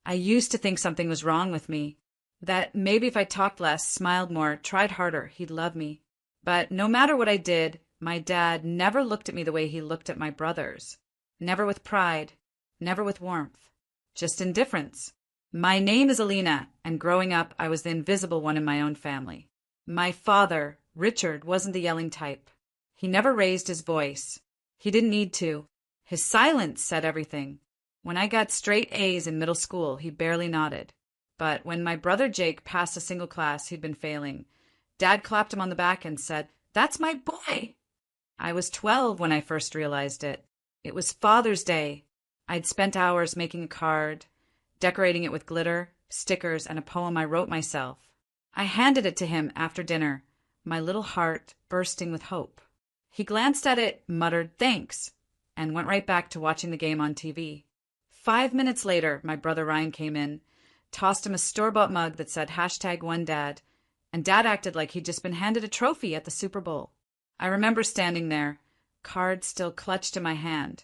I used to think something was wrong with me, that maybe if I talked less, smiled more, tried harder, he'd love me. But no matter what I did, my dad never looked at me the way he looked at my brothers. Never with pride, never with warmth, just indifference. My name is Alina, and growing up, I was the invisible one in my own family. My father, Richard, wasn't the yelling type. He never raised his voice. He didn't need to. His silence said everything. When I got straight A's in middle school, he barely nodded. But when my brother Jake passed a single class he'd been failing, Dad clapped him on the back and said, "That's my boy." I was 12 when I first realized it. It was Father's Day. I'd spent hours making a card, decorating it with glitter, stickers, and a poem I wrote myself. I handed it to him after dinner, my little heart bursting with hope. He glanced at it, muttered thanks, and went right back to watching the game on TV. 5 minutes later, my brother Ryan came in, tossed him a store-bought mug that said #OneDad, and Dad acted like he'd just been handed a trophy at the Super Bowl. I remember standing there, card still clutched in my hand,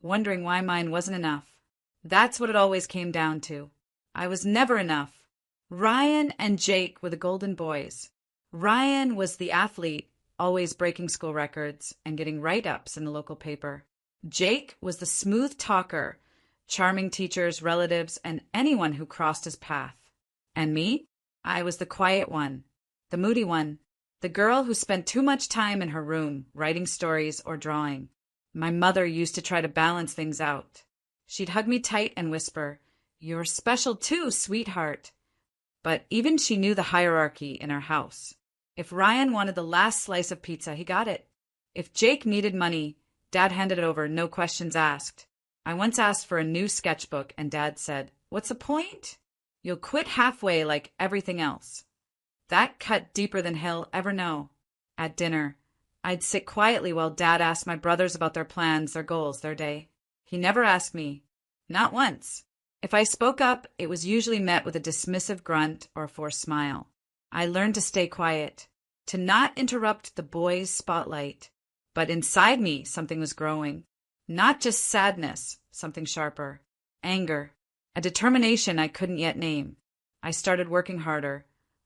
wondering why mine wasn't enough. That's what it always came down to. I was never enough. Ryan and Jake were the golden boys. Ryan was the athlete, always breaking school records and getting write-ups in the local paper. Jake was the smooth talker, charming teachers, relatives, and anyone who crossed his path. And me? I was the quiet one, the moody one, the girl who spent too much time in her room writing stories or drawing. My mother used to try to balance things out. She'd hug me tight and whisper, "You're special too, sweetheart." But even she knew the hierarchy in our house. If Ryan wanted the last slice of pizza, he got it. If Jake needed money, Dad handed it over, no questions asked. I once asked for a new sketchbook, and Dad said, "What's the point? You'll quit halfway like everything else." That cut deeper than he'll ever know. At dinner, I'd sit quietly while Dad asked my brothers about their plans, their goals, their day. He never asked me. Not once. If I spoke up, it was usually met with a dismissive grunt or a forced smile. I learned to stay quiet, to not interrupt the boys' spotlight. But inside me, something was growing. Not just sadness, something sharper. Anger. A determination I couldn't yet name. I started working harder,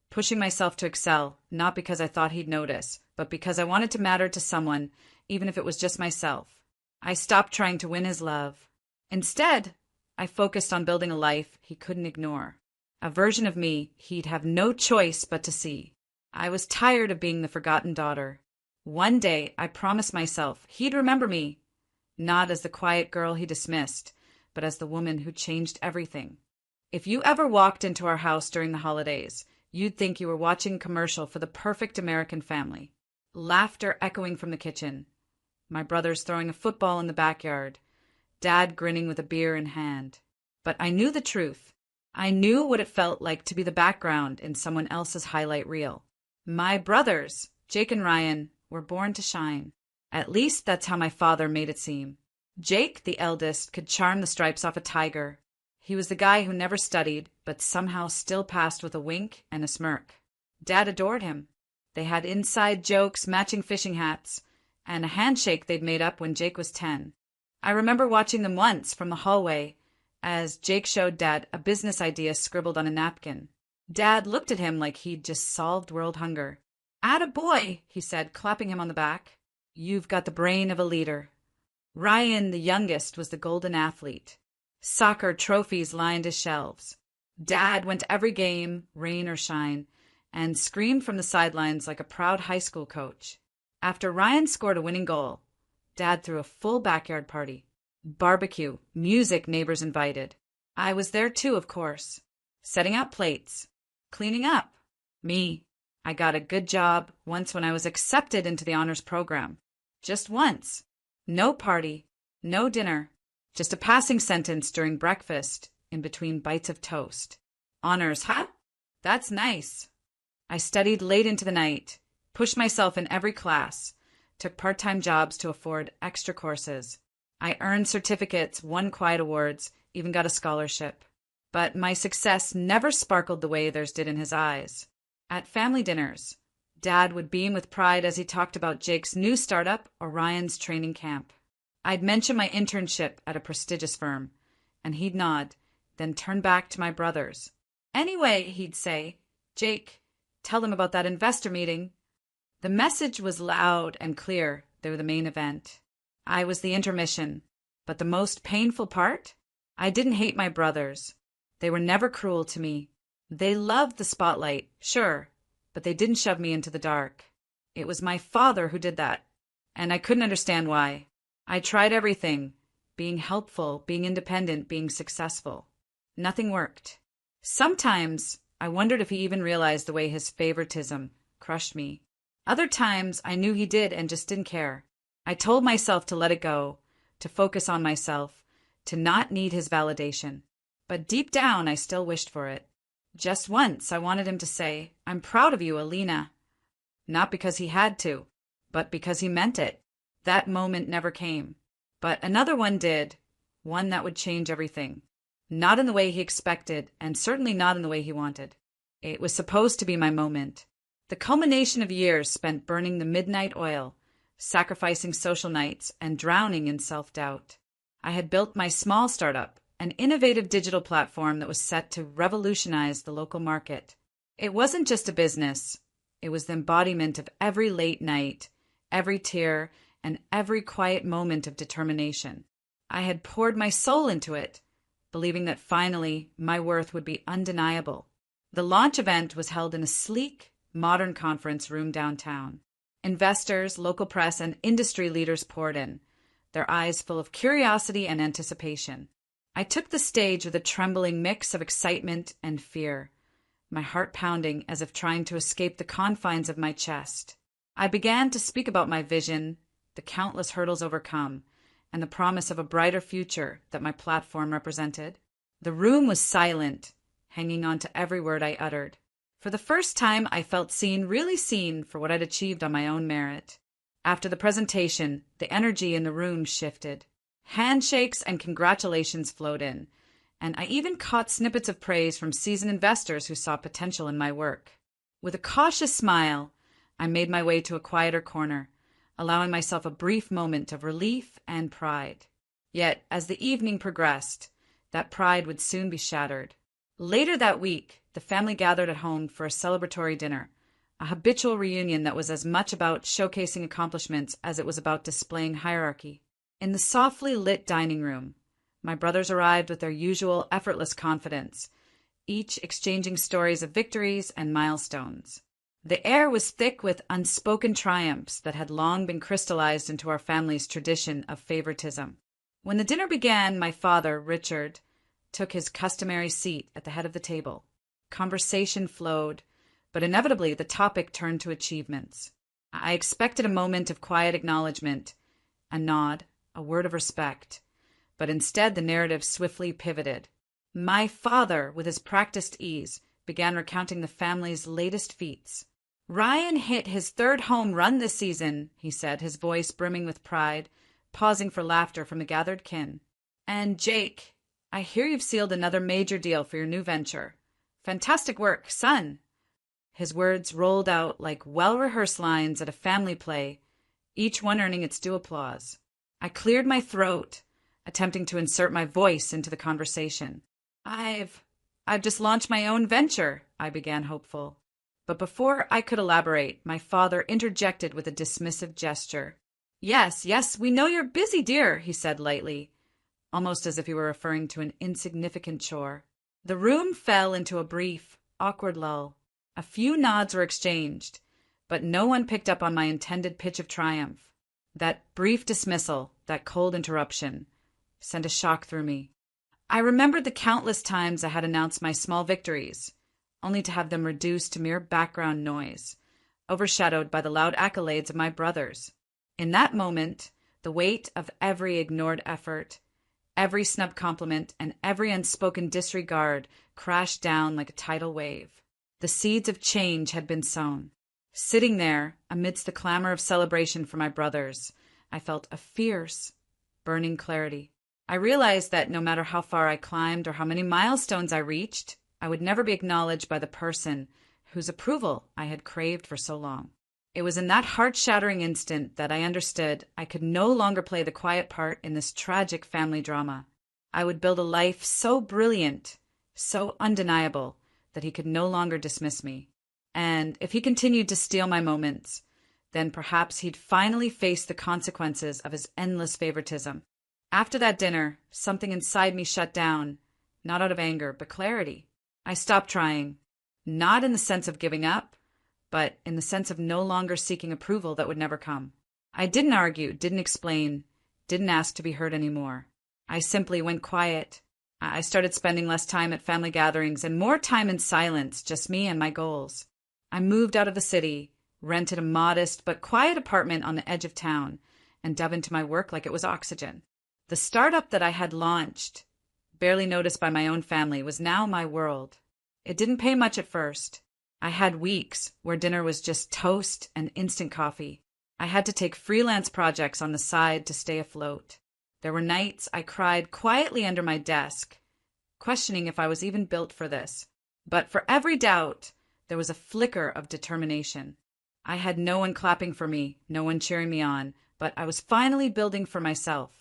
pushing myself to excel, not because I thought he'd notice, but because I wanted to matter to someone, even if it was just myself. I stopped trying to win his love. Instead, I focused on building a life he couldn't ignore. A version of me he'd have no choice but to see. I was tired of being the forgotten daughter. One day, I promised myself he'd remember me, not as the quiet girl he dismissed, but as the woman who changed everything. If you ever walked into our house during the holidays, you'd think you were watching a commercial for the perfect American family. Laughter echoing from the kitchen. My brothers throwing a football in the backyard. Dad grinning with a beer in hand. But I knew the truth. I knew what it felt like to be the background in someone else's highlight reel. My brothers, Jake and Ryan, were born to shine. At least that's how my father made it seem. Jake, the eldest, could charm the stripes off a tiger. He was the guy who never studied, but somehow still passed with a wink and a smirk. Dad adored him. They had inside jokes, matching fishing hats, and a handshake they'd made up when Jake was 10. I remember watching them once from the hallway as Jake showed Dad a business idea scribbled on a napkin. Dad looked at him like he'd just solved world hunger. "Attaboy," he said, clapping him on the back. "You've got the brain of a leader." Ryan, the youngest, was the golden athlete. Soccer trophies lined his shelves. Dad went to every game, rain or shine, and screamed from the sidelines like a proud high school coach. After Ryan scored a winning goal, Dad threw a full backyard party. Barbecue, music, neighbors invited. I was there too, of course. Setting out plates. Cleaning up. Me. I got a good job once when I was accepted into the honors program. Just once. No party. No dinner. Just a passing sentence during breakfast in between bites of toast. Honors, huh? That's nice. I studied late into the night, pushed myself in every class, took part-time jobs to afford extra courses. I earned certificates, won quiet awards, even got a scholarship. But my success never sparkled the way theirs did in his eyes. At family dinners, Dad would beam with pride as he talked about Jake's new startup or Ryan's training camp. I'd mention my internship at a prestigious firm, and he'd nod, then turn back to my brothers. Anyway, he'd say, Jake, tell them about that investor meeting. The message was loud and clear. They were the main event. I was the intermission. But the most painful part? I didn't hate my brothers. They were never cruel to me. They loved the spotlight, sure, but they didn't shove me into the dark. It was my father who did that, and I couldn't understand why. I tried everything, being helpful, being independent, being successful. Nothing worked. Sometimes I wondered if he even realized the way his favoritism crushed me. Other times I knew he did and just didn't care. I told myself to let it go, to focus on myself, to not need his validation. But deep down, I still wished for it. Just once, I wanted him to say, I'm proud of you, Alina. Not because he had to, but because he meant it. That moment never came. But another one did, one that would change everything. Not in the way he expected, and certainly not in the way he wanted. It was supposed to be my moment. The culmination of years spent burning the midnight oil, sacrificing social nights, and drowning in self-doubt. I had built my small startup, an innovative digital platform that was set to revolutionize the local market. It wasn't just a business. It was the embodiment of every late night, every tear, and every quiet moment of determination. I had poured my soul into it, believing that finally my worth would be undeniable. The launch event was held in a sleek, modern conference room downtown. Investors, local press, and industry leaders poured in, their eyes full of curiosity and anticipation. I took the stage with a trembling mix of excitement and fear, my heart pounding as if trying to escape the confines of my chest. I began to speak about my vision, the countless hurdles overcome, and the promise of a brighter future that my platform represented. The room was silent, hanging on to every word I uttered. For the first time, I felt seen, really seen, for what I'd achieved on my own merit. After the presentation, the energy in the room shifted. Handshakes and congratulations flowed in, and I even caught snippets of praise from seasoned investors who saw potential in my work. With a cautious smile, I made my way to a quieter corner, allowing myself a brief moment of relief and pride. Yet, as the evening progressed, that pride would soon be shattered. Later that week, the family gathered at home for a celebratory dinner, a habitual reunion that was as much about showcasing accomplishments as it was about displaying hierarchy. In the softly lit dining room, my brothers arrived with their usual effortless confidence, each exchanging stories of victories and milestones. The air was thick with unspoken triumphs that had long been crystallized into our family's tradition of favoritism. When the dinner began, my father, Richard, took his customary seat at the head of the table. Conversation flowed, but inevitably the topic turned to achievements. I expected a moment of quiet acknowledgement, a nod, a word of respect, but instead the narrative swiftly pivoted. My father, with his practiced ease, began recounting the family's latest feats. Ryan hit his third home run this season, he said, his voice brimming with pride, pausing for laughter from the gathered kin. And Jake, I hear you've sealed another major deal for your new venture. Fantastic work, son. His words rolled out like well-rehearsed lines at a family play, each one earning its due applause. I cleared my throat, attempting to insert my voice into the conversation. I've just launched my own venture, I began hopeful. But before I could elaborate, my father interjected with a dismissive gesture. Yes, we know you're busy, dear, he said lightly, almost as if he were referring to an insignificant chore. The room fell into a brief, awkward lull. A few nods were exchanged, but no one picked up on my intended pitch of triumph. That brief dismissal, that cold interruption, sent a shock through me. I remembered the countless times I had announced my small victories, only to have them reduced to mere background noise, overshadowed by the loud accolades of my brothers. In that moment, the weight of every ignored effort, every snub compliment, and every unspoken disregard crashed down like a tidal wave. The seeds of change had been sown. Sitting there, amidst the clamor of celebration for my brothers, I felt a fierce, burning clarity. I realized that no matter how far I climbed or how many milestones I reached, I would never be acknowledged by the person whose approval I had craved for so long. It was in that heart-shattering instant that I understood I could no longer play the quiet part in this tragic family drama. I would build a life so brilliant, so undeniable, that he could no longer dismiss me. And if he continued to steal my moments, then perhaps he'd finally face the consequences of his endless favoritism. After that dinner, something inside me shut down, not out of anger, but clarity. I stopped trying, not in the sense of giving up, but in the sense of no longer seeking approval that would never come. I didn't argue, didn't explain, didn't ask to be heard anymore. I simply went quiet. I started spending less time at family gatherings and more time in silence, just me and my goals. I moved out of the city, rented a modest but quiet apartment on the edge of town, and dove into my work like it was oxygen. The startup that I had launched, barely noticed by my own family, was now my world. It didn't pay much at first. I had weeks where dinner was just toast and instant coffee. I had to take freelance projects on the side to stay afloat. There were nights I cried quietly under my desk, questioning if I was even built for this. But for every doubt, there was a flicker of determination. I had no one clapping for me, no one cheering me on, but I was finally building for myself.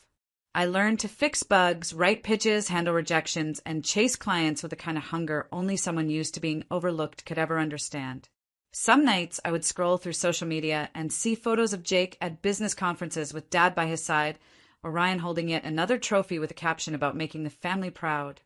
I learned to fix bugs, write pitches, handle rejections, and chase clients with the kind of hunger only someone used to being overlooked could ever understand. Some nights I would scroll through social media and see photos of Jake at business conferences with Dad by his side, or Ryan holding yet another trophy with a caption about making the family proud.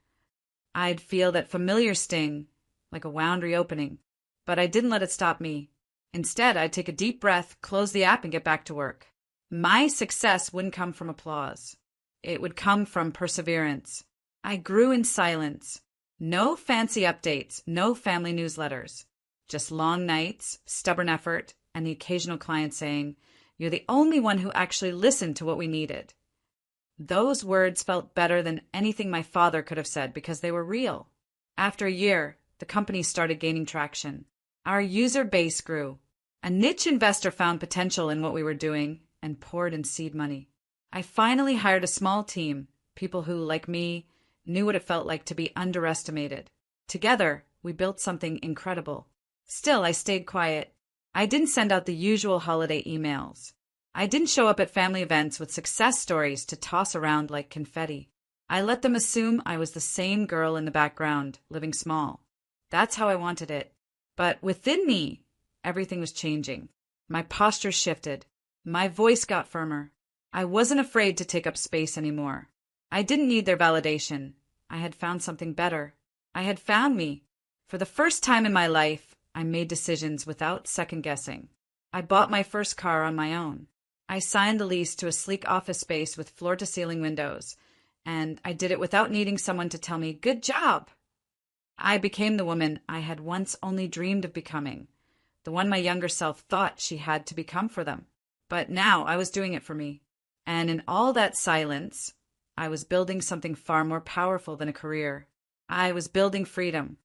I'd feel that familiar sting, like a wound reopening, but I didn't let it stop me. Instead, I'd take a deep breath, close the app, and get back to work. My success wouldn't come from applause. It would come from perseverance. I grew in silence. No fancy updates, no family newsletters. Just long nights, stubborn effort, and the occasional client saying, "You're the only one who actually listened to what we needed." Those words felt better than anything my father could have said because they were real. After a year, the company started gaining traction. Our user base grew. A niche investor found potential in what we were doing and poured in seed money. I finally hired a small team, people who, like me, knew what it felt like to be underestimated. Together, we built something incredible. Still, I stayed quiet. I didn't send out the usual holiday emails. I didn't show up at family events with success stories to toss around like confetti. I let them assume I was the same girl in the background, living small. That's how I wanted it. But within me, everything was changing. My posture shifted. My voice got firmer. I wasn't afraid to take up space anymore. I didn't need their validation. I had found something better. I had found me. For the first time in my life, I made decisions without second-guessing. I bought my first car on my own. I signed the lease to a sleek office space with floor-to-ceiling windows, and I did it without needing someone to tell me, "Good job." I became the woman I had once only dreamed of becoming, the one my younger self thought she had to become for them. But now I was doing it for me. And in all that silence, I was building something far more powerful than a career. I was building freedom.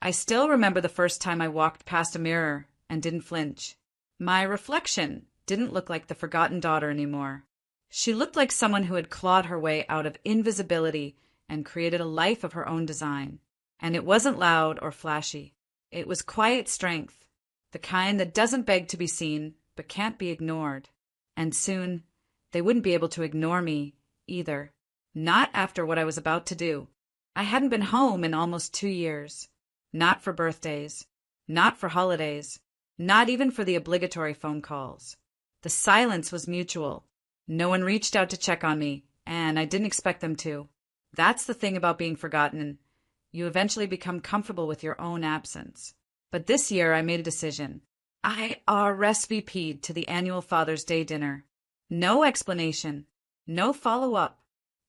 I still remember the first time I walked past a mirror and didn't flinch. My reflection didn't look like the forgotten daughter anymore. She looked like someone who had clawed her way out of invisibility and created a life of her own design. And it wasn't loud or flashy. It was quiet strength, the kind that doesn't beg to be seen but can't be ignored. And soon, they wouldn't be able to ignore me either. Not after what I was about to do. I hadn't been home in almost 2 years. Not for birthdays. Not for holidays. Not even for the obligatory phone calls. The silence was mutual. No one reached out to check on me, and I didn't expect them to. That's the thing about being forgotten. You eventually become comfortable with your own absence. But this year I made a decision. I RSVP'd to the annual Father's Day dinner. No explanation. No follow-up.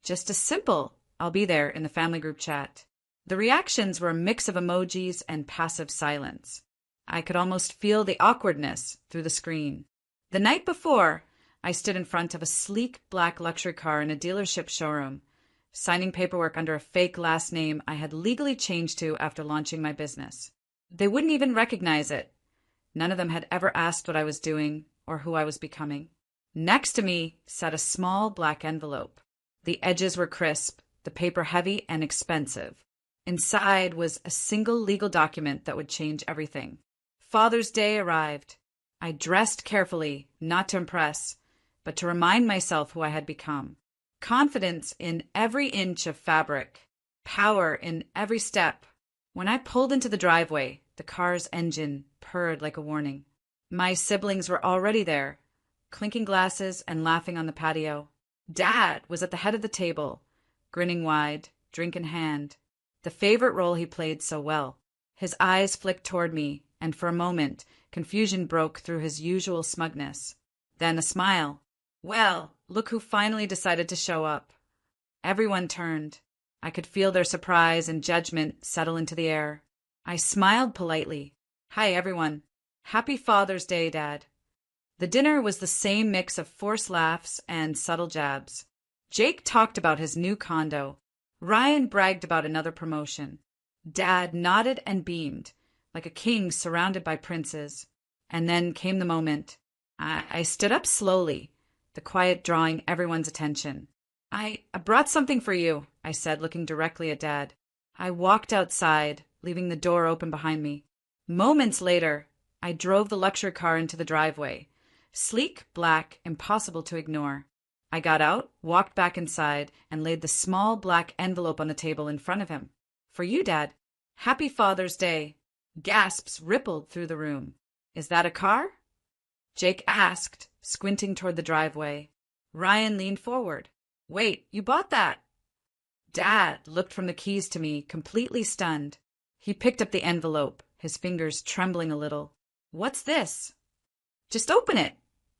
Just a simple, "I'll be there," in the family group chat. The reactions were a mix of emojis and passive silence. I could almost feel the awkwardness through the screen. The night before, I stood in front of a sleek black luxury car in a dealership showroom, signing paperwork under a fake last name I had legally changed to after launching my business. They wouldn't even recognize it. None of them had ever asked what I was doing or who I was becoming. Next to me sat a small black envelope. The edges were crisp, the paper heavy and expensive. Inside was a single legal document that would change everything. Father's Day arrived. I dressed carefully, not to impress, but to remind myself who I had become. confidence in every inch of fabric, power in every step. When I pulled into the driveway, the car's engine purred like a warning. My siblings were already there, clinking glasses and laughing on the patio. Dad was at the head of the table, grinning wide, drink in hand, the favorite role he played so well. His eyes flicked toward me, and for a moment, confusion broke through his usual smugness. Then a smile. Well, look who finally decided to show up. Everyone turned. I could feel their surprise and judgment settle into the air. I smiled politely. Hi, everyone. Happy Father's Day, Dad. The dinner was the same mix of forced laughs and subtle jabs. Jake talked about his new condo. Ryan bragged about another promotion. Dad nodded and beamed, like a king surrounded by princes. And then came the moment. I stood up slowly, the quiet drawing everyone's attention. I brought something for you, I said, looking directly at Dad. I walked outside, leaving the door open behind me. Moments later, I drove the luxury car into the driveway. Sleek, black, impossible to ignore. I got out, walked back inside, and laid the small black envelope on the table in front of him. For you, Dad. Happy Father's Day. Gasps rippled through the room. Is that a car? Jake asked, squinting toward the driveway. Ryan leaned forward. Wait, you bought that? Dad looked from the keys to me, completely stunned. He picked up the envelope, his fingers trembling a little. What's this? Just open it,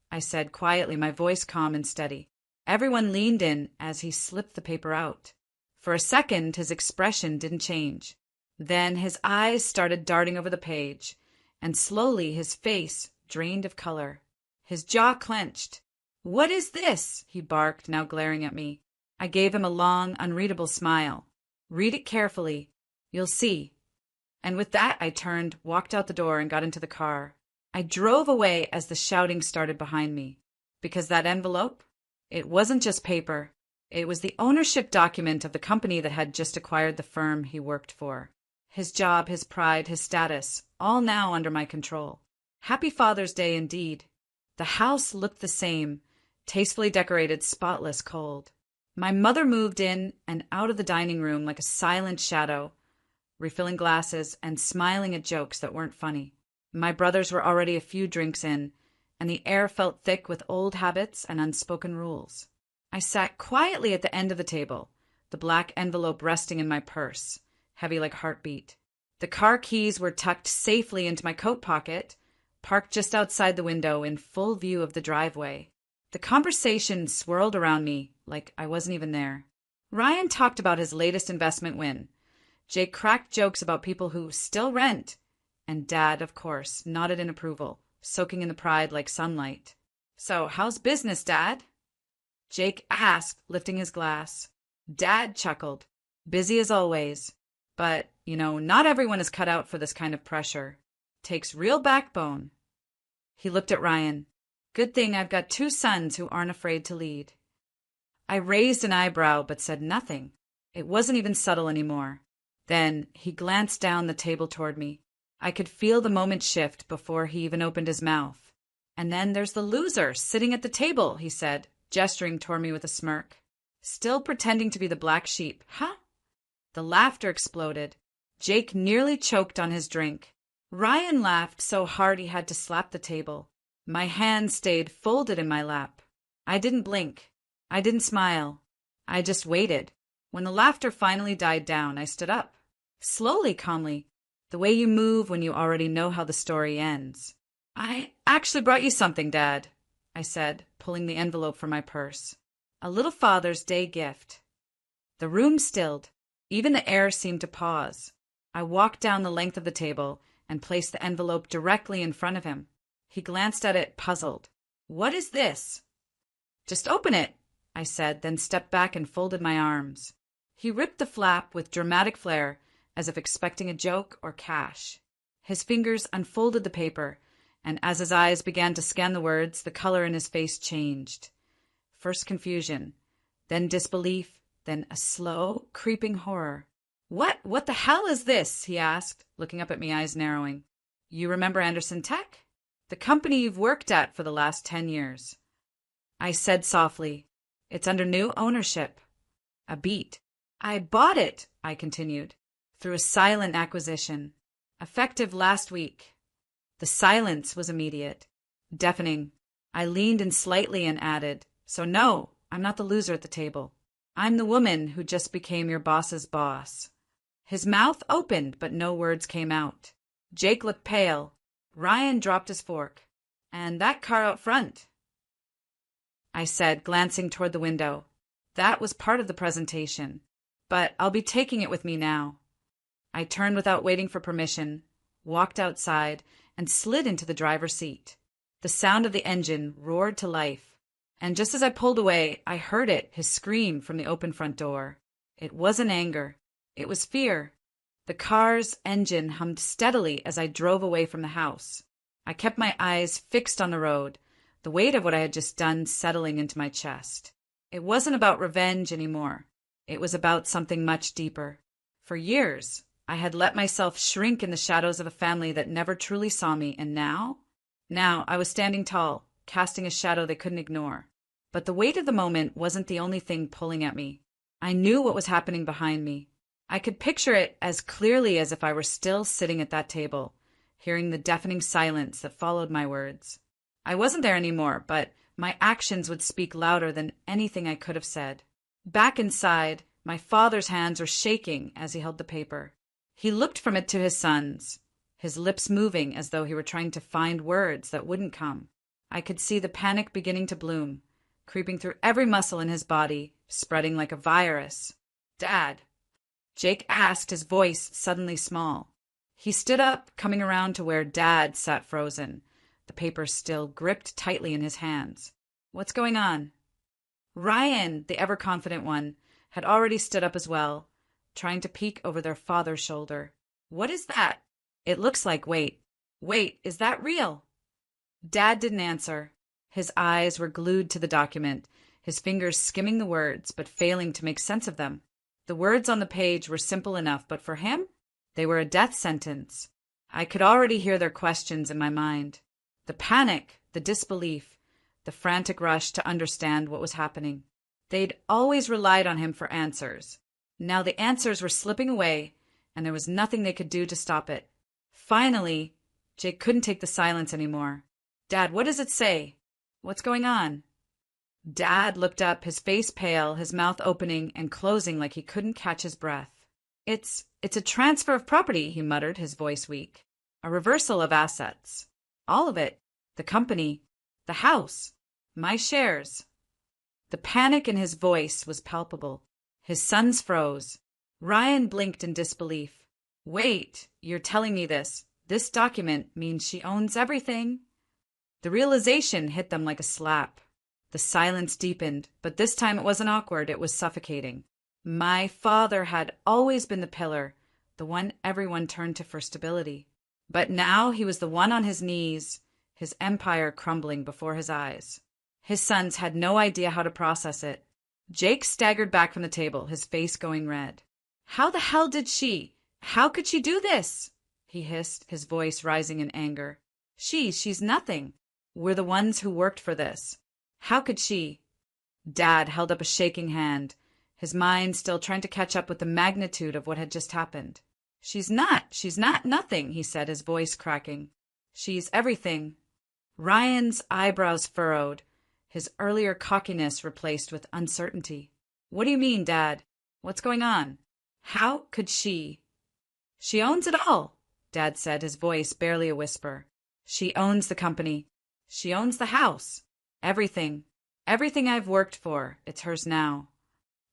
I said quietly, my voice calm and steady. Everyone leaned in as he slipped the paper out. For a second, his expression didn't change. Then his eyes started darting over the page, and slowly his face drained of color. His jaw clenched. What is this? He barked, now glaring at me. I gave him a long, unreadable smile. Read it carefully. You'll see. And with that, I turned, walked out the door, and got into the car. I drove away as the shouting started behind me. Because that envelope? It wasn't just paper. It was the ownership document of the company that had just acquired the firm he worked for. His job, his pride, his status, all now under my control. Happy Father's Day indeed. The house looked the same, tastefully decorated, spotless, cold. My mother moved in and out of the dining room like a silent shadow, refilling glasses and smiling at jokes that weren't funny. My brothers were already a few drinks in, and the air felt thick with old habits and unspoken rules. I sat quietly at the end of the table, the black envelope resting in my purse, heavy like heartbeat. The car keys were tucked safely into my coat pocket, parked just outside the window in full view of the driveway. The conversation swirled around me like I wasn't even there. Ryan talked about his latest investment win. Jake cracked jokes about people who still rent. And Dad, of course, nodded in approval, soaking in the pride like sunlight. So, how's business, Dad? Jake asked, lifting his glass. Dad chuckled. Busy as always. But, not everyone is cut out for this kind of pressure. Takes real backbone. He looked at Ryan. Good thing I've got 2 sons who aren't afraid to lead. I raised an eyebrow but said nothing. It wasn't even subtle anymore. Then he glanced down the table toward me. I could feel the moment shift before he even opened his mouth. And then there's the loser sitting at the table, he said, gesturing toward me with a smirk. Still pretending to be the black sheep, huh? The laughter exploded. Jake nearly choked on his drink. Ryan laughed so hard he had to slap the table. My hands stayed folded in my lap. I didn't blink. I didn't smile. I just waited. When the laughter finally died down, I stood up. Slowly, calmly. The way you move when you already know how the story ends. I actually brought you something, Dad, I said, pulling the envelope from my purse. A little Father's Day gift. The room stilled. Even the air seemed to pause. I walked down the length of the table and placed the envelope directly in front of him. He glanced at it, puzzled. What is this? Just open it, I said, then stepped back and folded my arms. He ripped the flap with dramatic flair, as if expecting a joke or cash. His fingers unfolded the paper, and as his eyes began to scan the words, the color in his face changed. First confusion, then disbelief, then a slow, creeping horror. What the hell is this? He asked, looking up at me, eyes narrowing. You remember Anderson Tech? The company you've worked at for the last 10 years. I said softly, It's under new ownership. A beat. I bought it, I continued, through a silent acquisition, effective last week. The silence was immediate, deafening. I leaned in slightly and added, so no, I'm not the loser at the table. I'm the woman who just became your boss's boss. His mouth opened, but no words came out. Jake looked pale. Ryan dropped his fork. And that car out front, I said, glancing toward the window. That was part of the presentation, but I'll be taking it with me now. I turned without waiting for permission, walked outside, and slid into the driver's seat. The sound of the engine roared to life, and just as I pulled away, I heard his scream from the open front door. It wasn't anger. It was fear. The car's engine hummed steadily as I drove away from the house. I kept my eyes fixed on the road, the weight of what I had just done settling into my chest. It wasn't about revenge anymore. It was about something much deeper. For years, I had let myself shrink in the shadows of a family that never truly saw me, and now I was standing tall, casting a shadow they couldn't ignore. But the weight of the moment wasn't the only thing pulling at me. I knew what was happening behind me. I could picture it as clearly as if I were still sitting at that table, hearing the deafening silence that followed my words. I wasn't there anymore, but my actions would speak louder than anything I could have said. Back inside, my father's hands were shaking as he held the paper. He looked from it to his son's, his lips moving as though he were trying to find words that wouldn't come. I could see the panic beginning to bloom, creeping through every muscle in his body, spreading like a virus. "Dad," Jake asked, his voice suddenly small. He stood up, coming around to where Dad sat frozen, the paper still gripped tightly in his hands. "What's going on?" Ryan, the ever-confident one, had already stood up as well, trying to peek over their father's shoulder. "What is that? It looks like wait, is that real?" Dad didn't answer. His eyes were glued to the document, his fingers skimming the words, but failing to make sense of them. The words on the page were simple enough, but for him, they were a death sentence. I could already hear their questions in my mind. The panic, the disbelief, the frantic rush to understand what was happening. They'd always relied on him for answers. Now the answers were slipping away, and there was nothing they could do to stop it. Finally, Jake couldn't take the silence anymore. "Dad, what does it say? What's going on?" Dad looked up, his face pale, his mouth opening and closing like he couldn't catch his breath. It's a transfer of property," he muttered, his voice weak. "A reversal of assets. All of it. The company. The house. My shares." The panic in his voice was palpable. His sons froze. Ryan blinked in disbelief. "Wait, you're telling me this? This document means she owns everything?" The realization hit them like a slap. The silence deepened, but this time it wasn't awkward, it was suffocating. My father had always been the pillar, the one everyone turned to for stability. But now he was the one on his knees, his empire crumbling before his eyes. His sons had no idea how to process it. Jake staggered back from the table, his face going red. How could she do this?" he hissed, his voice rising in anger. She's nothing. We're the ones who worked for this. How could she?" Dad held up a shaking hand, his mind still trying to catch up with the magnitude of what had just happened. She's not nothing," he said, his voice cracking. "She's everything." Ryan's eyebrows furrowed, his earlier cockiness replaced with uncertainty. "What do you mean, Dad? What's going on? How could she?" "She owns it all," Dad said, his voice barely a whisper. "She owns the company. She owns the house. Everything. Everything I've worked for, it's hers now."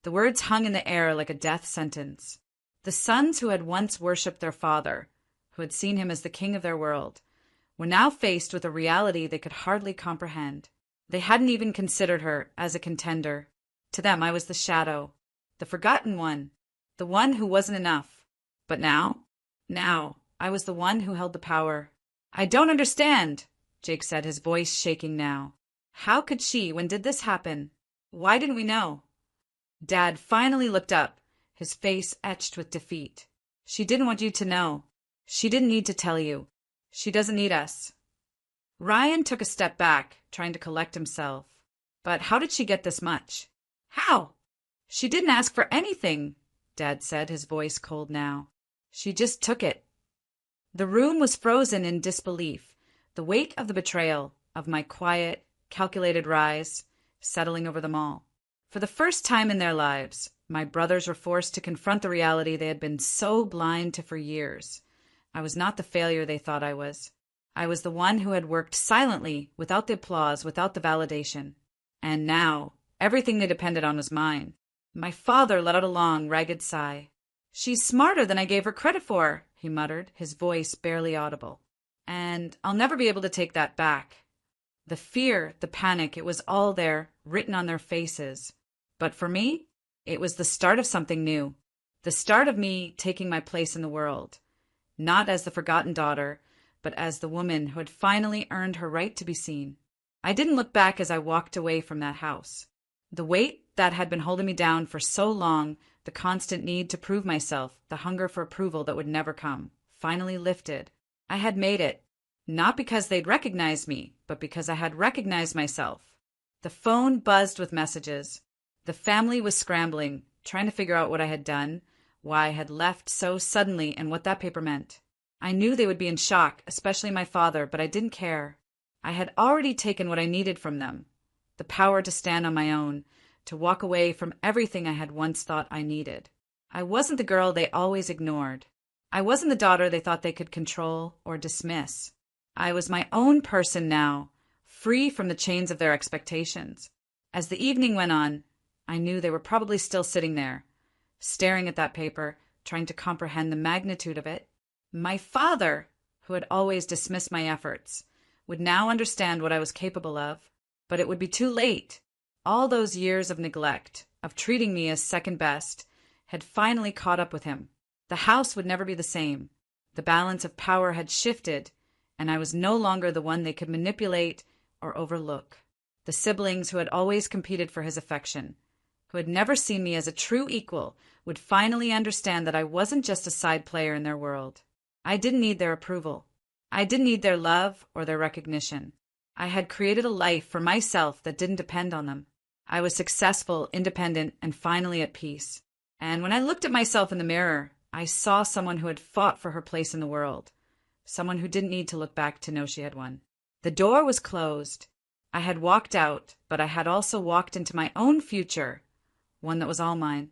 The words hung in the air like a death sentence. The sons who had once worshipped their father, who had seen him as the king of their world, were now faced with a reality they could hardly comprehend. They hadn't even considered her as a contender. To them, I was the shadow, the forgotten one, the one who wasn't enough. But now, I was the one who held the power. "I don't understand," Jake said, his voice shaking now. "How could she? When did this happen? Why didn't we know?" Dad finally looked up, his face etched with defeat. "She didn't want you to know. She didn't need to tell you. She doesn't need us." Ryan took a step back, trying to collect himself. "But how did she get this much?" How? She didn't ask for anything, Dad said, his voice cold now. She just took it. The room was frozen in disbelief, the weight of the betrayal, of my quiet, calculated rise, settling over them all. For the first time in their lives, my brothers were forced to confront the reality they had been so blind to for years. I was not the failure they thought I was. I was the one who had worked silently, without the applause, without the validation. And now, everything they depended on was mine. My father let out a long, ragged sigh. "She's smarter than I gave her credit for," he muttered, his voice barely audible. And I'll never be able to take that back. The fear, the panic, it was all there, written on their faces. But for me, it was the start of something new. The start of me taking my place in the world. Not as the forgotten daughter, but as the woman who had finally earned her right to be seen. I didn't look back as I walked away from that house. The weight that had been holding me down for so long, the constant need to prove myself, the hunger for approval that would never come, finally lifted. I had made it, not because they'd recognized me, but because I had recognized myself. The phone buzzed with messages. The family was scrambling, trying to figure out what I had done, why I had left so suddenly, and what that paper meant. I knew they would be in shock, especially my father, but I didn't care. I had already taken what I needed from them, the power to stand on my own, to walk away from everything I had once thought I needed. I wasn't the girl they always ignored. I wasn't the daughter they thought they could control or dismiss. I was my own person now, free from the chains of their expectations. As the evening went on, I knew they were probably still sitting there, staring at that paper, trying to comprehend the magnitude of it. My father, who had always dismissed my efforts, would now understand what I was capable of, but it would be too late. All those years of neglect, of treating me as second best, had finally caught up with him. The house would never be the same. The balance of power had shifted, and I was no longer the one they could manipulate or overlook. The siblings who had always competed for his affection, who had never seen me as a true equal, would finally understand that I wasn't just a side player in their world. I didn't need their approval. I didn't need their love or their recognition. I had created a life for myself that didn't depend on them. I was successful, independent, and finally at peace. And when I looked at myself in the mirror, I saw someone who had fought for her place in the world, someone who didn't need to look back to know she had won. The door was closed. I had walked out, but I had also walked into my own future, one that was all mine.